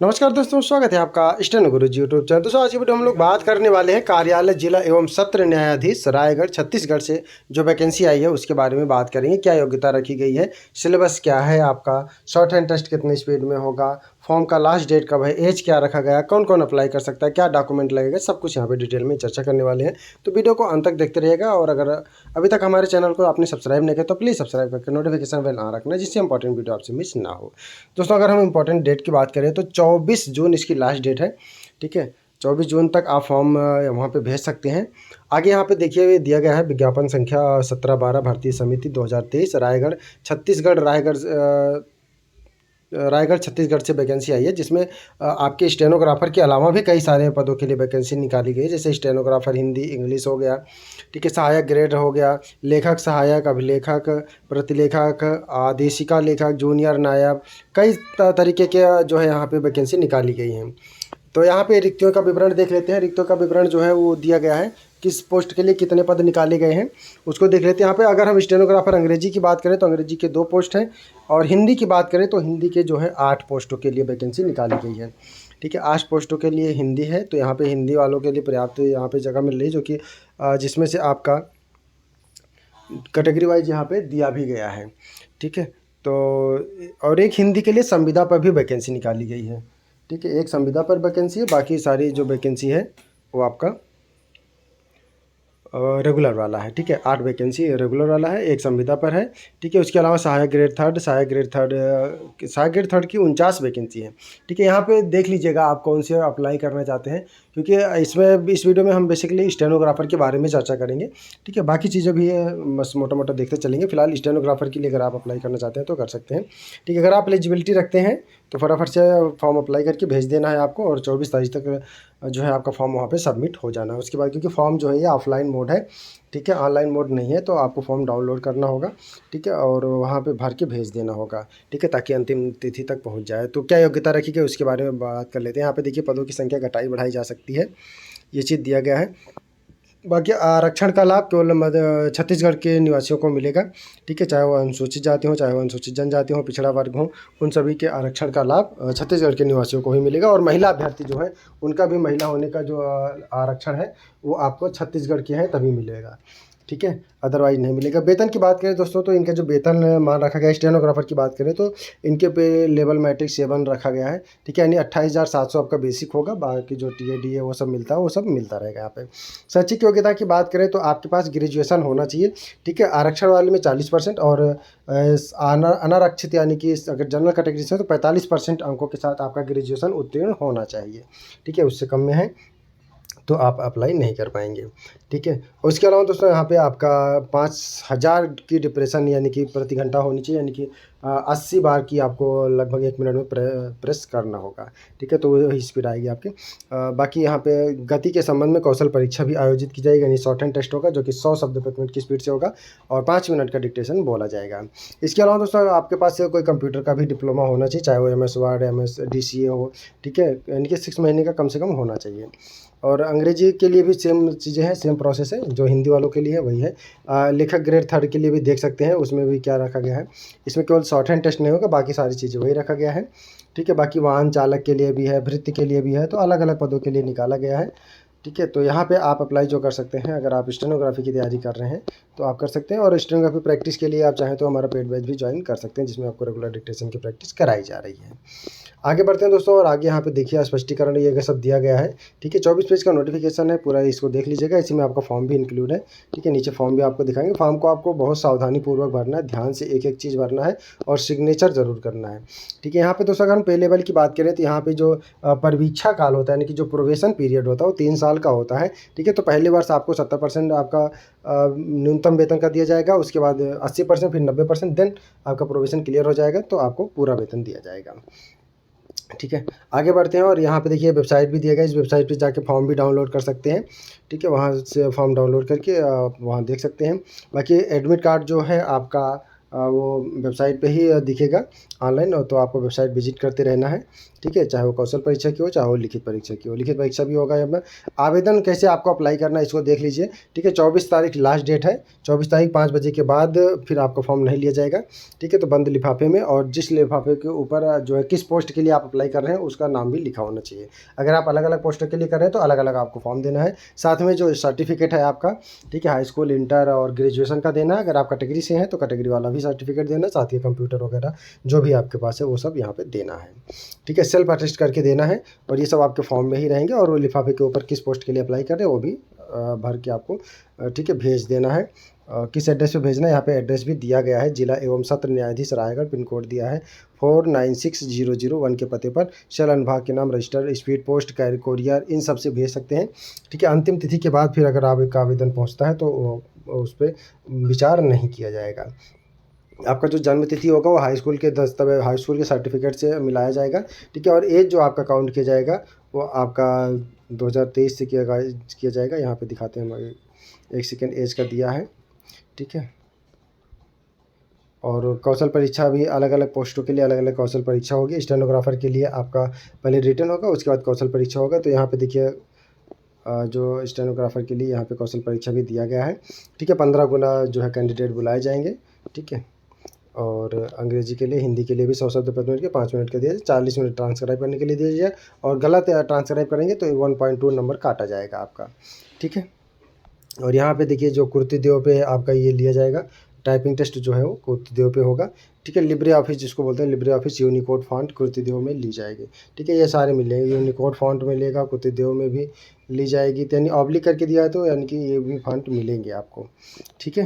नमस्कार दोस्तों, स्वागत है आपका स्टेनो गुरुजी यूट्यूब चैनल। दोस्तों आज की वीडियो हम लोग बात करने वाले हैं कार्यालय जिला एवं सत्र न्यायाधीश रायगढ़ छत्तीसगढ़ से जो वैकेंसी आई है उसके बारे में बात करेंगे। क्या योग्यता रखी गई है, सिलेबस क्या है आपका, शॉर्ट हैंड टेस्ट कितने स्पीड में होगा, फॉर्म का लास्ट डेट कब है, एज क्या रखा गया, कौन कौन अप्लाई कर सकता है, क्या डॉक्यूमेंट लगेगा, सब कुछ यहाँ पे डिटेल में चर्चा करने वाले हैं। तो वीडियो को अंत तक देखते रहिएगा। और अगर अभी तक हमारे चैनल को आपने सब्सक्राइब नहीं किया तो प्लीज़ सब्सक्राइब करके नोटिफिकेशन बेल ऑन रखना, जिससे इंपॉर्टेंट वीडियो आपसे मिस ना हो। दोस्तों अगर हम इंपॉर्टेंट डेट की बात करें तो 24 जून इसकी लास्ट डेट है। ठीक है, 24 जून तक आप फॉर्म वहाँ पे भेज सकते हैं। आगे यहाँ पे देखिए दिया गया है विज्ञापन संख्या 17/12 भारतीय समिति 2023 रायगढ़ छत्तीसगढ़ रायगढ़ छत्तीसगढ़ से वैकेंसी आई है, जिसमें आपके स्टेनोग्राफर के अलावा भी कई सारे पदों के लिए वैकेंसी निकाली गई है। जैसे स्टेनोग्राफर हिंदी इंग्लिश हो गया, ठीक है, सहायक ग्रेड हो गया, लेखक सहायक, अभिलेखक, प्रतिलेखक, आदेशिका लेखक, जूनियर नायब, कई तरीके के जो है यहाँ पे वैकेंसी निकाली गई हैं। तो यहाँ पे रिक्तियों का विवरण देख लेते हैं। रिक्तियों का विवरण जो है वो दिया गया है, किस पोस्ट के लिए कितने पद निकाले गए हैं उसको देख लेते हैं। यहाँ पे अगर हम स्टेनोग्राफर अंग्रेजी की बात करें तो अंग्रेजी के 2 पोस्ट हैं, और हिंदी की बात करें तो हिंदी के जो है 8 पोस्टों के लिए वैकेंसी निकाली गई है। ठीक है, 8 पोस्टों के लिए हिंदी है, तो यहाँ पे हिंदी वालों के लिए पर्याप्त यहाँ पे जगह मिल रही है, जो कि जिसमें से आपका कैटेगरी वाइज यहाँ पे दिया भी गया है। ठीक है, तो और एक हिंदी के लिए संविदा पर भी वैकेंसी निकाली गई है। ठीक है, एक संविदा पर वैकेंसी है, बाकी सारी जो वैकेंसी है वो आपका रेगुलर वाला है। ठीक है, 8 वैकेंसी रेगुलर वाला है, एक संविदा पर है। ठीक है, उसके अलावा सहायक ग्रेड थर्ड की 49 वैकेंसी है। ठीक है, यहाँ पे देख लीजिएगा आप कौन से अप्लाई करना चाहते हैं, क्योंकि इस वीडियो में हम बेसिकली स्टेनोग्राफर के बारे में चर्चा करेंगे। ठीक है, बाकी चीज़ें भी बस मोटा मोटा देखते चलेंगे। फिलहाल स्टेनोग्राफर के लिए अगर आप अप्लाई करना चाहते हैं तो कर सकते हैं। ठीक है, अगर आप एलिजिबिलिटी रखते हैं तो फटाफट से फॉर्म अप्लाई करके भेज देना है आपको, और 24 तारीख तक जो है आपका फॉर्म वहाँ पे सबमिट हो जाना है। उसके बाद क्योंकि फॉर्म जो है ये ऑफलाइन मोड है, ठीक है, ऑनलाइन मोड नहीं है, तो आपको फॉर्म डाउनलोड करना होगा। ठीक है, और वहाँ पे भर के भेज देना होगा। ठीक है, ताकि अंतिम तिथि तक पहुँच जाए। तो क्या योग्यता रखी गई उसके बारे में बात कर लेते हैं। यहाँ पे देखिए पदों की संख्या घटाई बढ़ाई जा सकती है, ये चीज़ दिया गया है। बाकी आरक्षण का लाभ केवल छत्तीसगढ़ के निवासियों को मिलेगा। ठीक है, चाहे वो अनुसूचित जाति हो, चाहे वो अनुसूचित जनजाति हो, पिछड़ा वर्ग हो, उन सभी के आरक्षण का लाभ छत्तीसगढ़ के निवासियों को ही मिलेगा। और महिला अभ्यर्थी जो है उनका भी महिला होने का जो आरक्षण है वो आपको छत्तीसगढ़ के हैं तभी मिलेगा। ठीक है, अदरवाइज नहीं मिलेगा। वेतन की बात करें दोस्तों तो इनका जो वेतन मान रखा गया है, स्टेनोग्राफर की बात करें तो इनके पे लेवल मैट्रिक 7 रखा गया है। ठीक है, यानी 28,700 आपका बेसिक होगा, बाकी जो टीएडी है वो सब मिलता है, वो सब मिलता रहेगा यहाँ पे। शैक्षिक योग्यता की बात करें तो आपके पास ग्रेजुएशन होना चाहिए। ठीक है, आरक्षण वाले में 40% और अनारक्षित यानी कि अगर जनरल कैटेगरी से हो तो 45% अंकों के साथ आपका ग्रेजुएशन उत्तीर्ण होना चाहिए। ठीक है, उससे कम में है तो आप अप्लाई नहीं कर पाएंगे। ठीक है, और उसके अलावा दोस्तों यहाँ पे आपका 5000 की डिप्रेशन यानी कि प्रति घंटा होनी चाहिए, यानी कि 80 बार की आपको लगभग 1 मिनट में प्रेस करना होगा। ठीक है, तो वही स्पीड आएगी आपकी। बाकी यहाँ पे गति के संबंध में कौशल परीक्षा भी आयोजित की जाएगी, यानी शॉर्ट हैंड टेस्ट होगा जो कि 100 शब्द प्रति मिनट की स्पीड से होगा, और 5 मिनट का डिक्टेशन बोला जाएगा। इसके अलावा दोस्तों आपके पास कोई कंप्यूटर का भी डिप्लोमा होना चाहिए, चाहे वो MS वर्ड, MS DCA हो। ठीक है, यानी कि 6 महीने का कम से कम होना चाहिए। और अंग्रेजी के लिए भी सेम चीज़ें हैं, सेम प्रोसेस है जो हिंदी वालों के लिए है वही है। लेखक ग्रेड 3 के लिए भी देख सकते हैं, उसमें भी क्या रखा गया है। इसमें केवल शॉर्ट हैंड टेस्ट नहीं होगा, बाकी सारी चीज़ें वही रखा गया है। ठीक है, बाकी वाहन चालक के लिए भी है, भृत्य के लिए भी है, तो अलग अलग पदों के लिए निकाला गया है। ठीक है, तो यहाँ पे आप अप्लाई जो कर सकते हैं, अगर आप स्टेनोग्राफी की तैयारी कर रहे हैं तो आप कर सकते हैं। और स्टेनोग्राफी प्रैक्टिस के लिए आप चाहें तो हमारा पेड बैच भी ज्वाइन कर सकते हैं, जिसमें आपको रेगुलर डिक्टेशन की प्रैक्टिस कराई जा रही है। आगे बढ़ते हैं दोस्तों, और आगे यहाँ पे देखिए स्पष्टीकरण ये सब दिया गया है। ठीक है, 24 पेज का नोटिफिकेशन है पूरा, इसको देख लीजिएगा। इसी में आपका फॉर्म भी इंक्लूड है। ठीक है, नीचे फॉर्म भी आपको दिखाएंगे। फॉर्म को आपको बहुत सावधानी पूर्वक भरना है, ध्यान से एक एक चीज़ भरना है, और सिग्नेचर जरूर करना है। ठीक है, यहाँ पे दोस्तों अगर हम पे लेवल की बात करें तो यहाँ पे जो परीक्षा काल होता है, यानी कि जो प्रोबेशन पीरियड होता है वो 3 साल का होता है। ठीक है, तो पहले वर्ष आपको 70% आपका न्यूनतम वेतन का दिया जाएगा, उसके बाद 80%, फिर 90%, देन आपका प्रोबेशन क्लियर हो जाएगा तो आपको पूरा वेतन दिया जाएगा। ठीक है, आगे बढ़ते हैं, और यहाँ पे देखिए वेबसाइट भी दिया गया है। इस वेबसाइट पे जाके फॉर्म भी डाउनलोड कर सकते हैं। ठीक है, वहाँ से फॉर्म डाउनलोड करके वहाँ देख सकते हैं। बाकी एडमिट कार्ड जो है आपका वो वेबसाइट पे ही दिखेगा ऑनलाइन, और तो आपको वेबसाइट विजिट करते रहना है। ठीक है, चाहे वो कौशल परीक्षा की हो, चाहे वो लिखित परीक्षा की हो। लिखित परीक्षा भी होगा यहाँ पर। आवेदन कैसे आपको अप्लाई करना है इसको देख लीजिए। ठीक है, 24 तारीख लास्ट डेट है। 24 तारीख 5 बजे के बाद फिर आपका फॉर्म नहीं लिया जाएगा। ठीक है, तो बंद लिफाफे में, और जिस लिफाफे के ऊपर जो है किस पोस्ट के लिए आप अप्लाई कर रहे हैं उसका नाम भी लिखा होना चाहिए। अगर आप अलग अलग पोस्टों के लिए कर रहे हैं तो अलग अलग आपको फॉर्म देना है। साथ में जो सर्टिफिकेट है आपका, ठीक है, हाई स्कूल, इंटर और ग्रेजुएशन का देना है। अगर आप कैटेगरी से हैं तो कैटेगरी वाला भी सर्टिफिकेट देना, साथ ही कंप्यूटर वगैरह जो भी आपके पास है वो सब यहाँ पे देना है। ठीक है, सेल्फ अटेस्ट करके देना है, और ये सब आपके फॉर्म में ही रहेंगे। और वो लिफाफे के ऊपर किस पोस्ट के लिए अप्लाई कर रहे हैं वो भी भर के आपको ठीक है भेज देना है। किस एड्रेस पे भेजना है, यहाँ पे एड्रेस भी दिया गया है। जिला एवं सत्र न्यायाधीश रायगढ़, पिन कोड दिया है 496001 के पते पर। शल अनुभाग के नाम, रजिस्टर, स्पीड पोस्ट, कोरियर, इन सब से भेज सकते हैं। ठीक है, अंतिम तिथि के बाद फिर अगर आप एक आवेदन पहुँचता है तो उस पर विचार नहीं किया जाएगा। आपका जो जन्म तिथि होगा वो हाई स्कूल के दस्तावेज, हाई स्कूल के सर्टिफिकेट से मिलाया जाएगा। ठीक है, और एज जो आपका काउंट किया जाएगा वो आपका 2023 से किया जाएगा। यहाँ पे दिखाते हैं, हमारे 1 सेकेंड, एज का दिया है। ठीक है, और कौशल परीक्षा भी अलग अलग पोस्टों के लिए अलग अलग कौशल परीक्षा होगी। स्टेनोग्राफर के लिए आपका पहले रिटन होगा, उसके बाद कौशल परीक्षा होगा। तो यहाँ पे देखिए जो स्टेनोग्राफर के लिए यहाँ पे कौशल परीक्षा भी दिया गया है। ठीक है, 15 गुना जो है कैंडिडेट बुलाए जाएंगे। ठीक है, और अंग्रेजी के लिए, हिंदी के लिए भी 100 शब्द प्रति मिनट के 5 मिनट के दिए, 40 मिनट ट्रांसक्राइब करने के लिए दीजिए। और गलत ट्रांसक्राइब करेंगे तो 1.2 नंबर काटा जाएगा आपका। ठीक है, और यहाँ पे देखिए जो कुर्ती देव पे आपका ये लिया जाएगा, टाइपिंग टेस्ट जो है वो कुर्ती देव पे होगा। ठीक है, लिब्रे ऑफिस जिसको बोलते हैं, Libre Office Unicode font Kruti Dev में ली जाएगी। ठीक है, ये सारे मिलेंगे, यूनिकोड फॉन्ट मिलेगा, कुर्ती देव में भी ली जाएगी। यानी ऑब्लिक करके दिया है तो यानी कि ये भी फॉन्ट मिलेंगे आपको। ठीक है,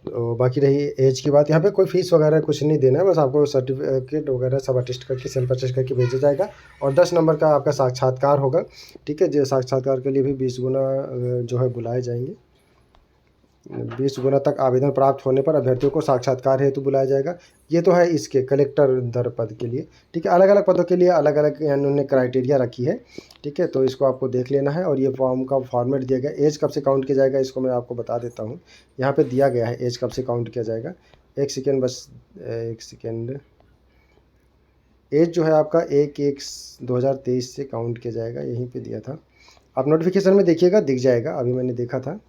तो बाकी रही एज की बात, यहाँ पे कोई फीस वगैरह कुछ नहीं देना है, बस आपको सर्टिफिकेट वगैरह सब अटेस्ट करके, सेल्फ अटेस्ट करके भेजा जाएगा। और 10 नंबर का आपका साक्षात्कार होगा। ठीक है, जो साक्षात्कार के लिए भी 20 गुना जो है बुलाए जाएंगे। 20 गुना तक आवेदन प्राप्त होने पर अभ्यर्थियों को साक्षात्कार हेतु बुलाया जाएगा। ये तो है इसके कलेक्टर दर पद के लिए। ठीक है, अलग अलग पदों के लिए अलग अलग उन्होंने क्राइटेरिया रखी है। ठीक है, तो इसको आपको देख लेना है। और ये फॉर्म का फॉर्मेट दिया गया, एज कब से काउंट किया जाएगा इसको मैं आपको बता देता हूँ। यहाँ पे दिया गया है एज कब से काउंट किया जाएगा। 1 सेकेंड, बस 1 सेकेंड। एज जो है आपका 1/1/2023 से काउंट किया जाएगा, यहीं पे दिया था। आप नोटिफिकेशन में देखिएगा, दिख जाएगा, अभी मैंने देखा था।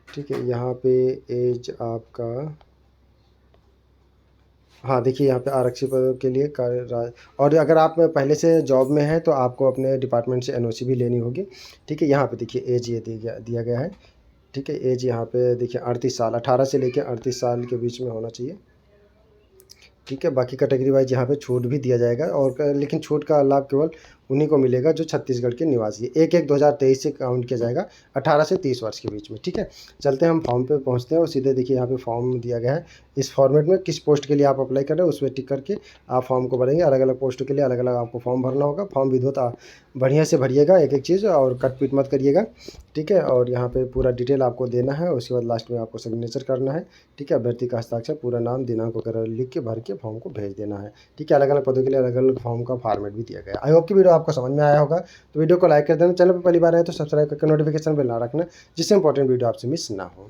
ठीक है, यहाँ पे एज आपका, हाँ देखिए यहाँ पे आरक्षित पदों के लिए और अगर आप पहले से जॉब में हैं तो आपको अपने डिपार्टमेंट से एनओसी भी लेनी होगी। ठीक है, यहाँ पे देखिए एज ये दिया गया है। ठीक है, एज यहाँ पे देखिए 38 साल, 18 से लेकर 38 साल के बीच में होना चाहिए। ठीक है, बाकी कैटेगरी वाइज यहाँ पे छूट भी दिया जाएगा, और लेकिन छूट का लाभ केवल उन्हीं को मिलेगा जो छत्तीसगढ़ के निवासी है। 1/1/2023 से काउंट किया जाएगा, 18 से 30 वर्ष के बीच में। ठीक है, चलते हैं हम फॉर्म पे पहुँचते हैं, और सीधे देखिए यहाँ पे फॉर्म दिया गया है। इस फॉर्मेट में किस पोस्ट के लिए आप अप्लाई कर रहे हैं उसमें टिक करके आप फॉर्म को भरेंगे। अलग अलग पोस्टों के लिए अलग अलग आपको फॉर्म भरना होगा। फॉर्म विधिवत बढ़िया से भरिएगा, एक एक चीज़, और कट पीट मत करिएगा। ठीक है, और यहाँ पे पूरा डिटेल आपको देना है, उसके बाद लास्ट में आपको सिग्नेचर करना है। ठीक है, अभ्यर्थी का हस्ताक्षर, पूरा नाम, दिनांक वगैरह लिख के भर के फॉर्म को भेज देना है। ठीक है, अलग अलग पदों के लिए अलग अलग फॉर्म का फॉर्मेट भी दिया गया है। आई होप कि वीडियो आपको समझ में आया होगा। तो वीडियो को लाइक कर देना, चैनल पर पहली बार आए तो सब्सक्राइब करके नोटिफिकेशन बेल ना रखना, जिससे इंपॉर्टेंट वीडियो आपसे मिस ना हो।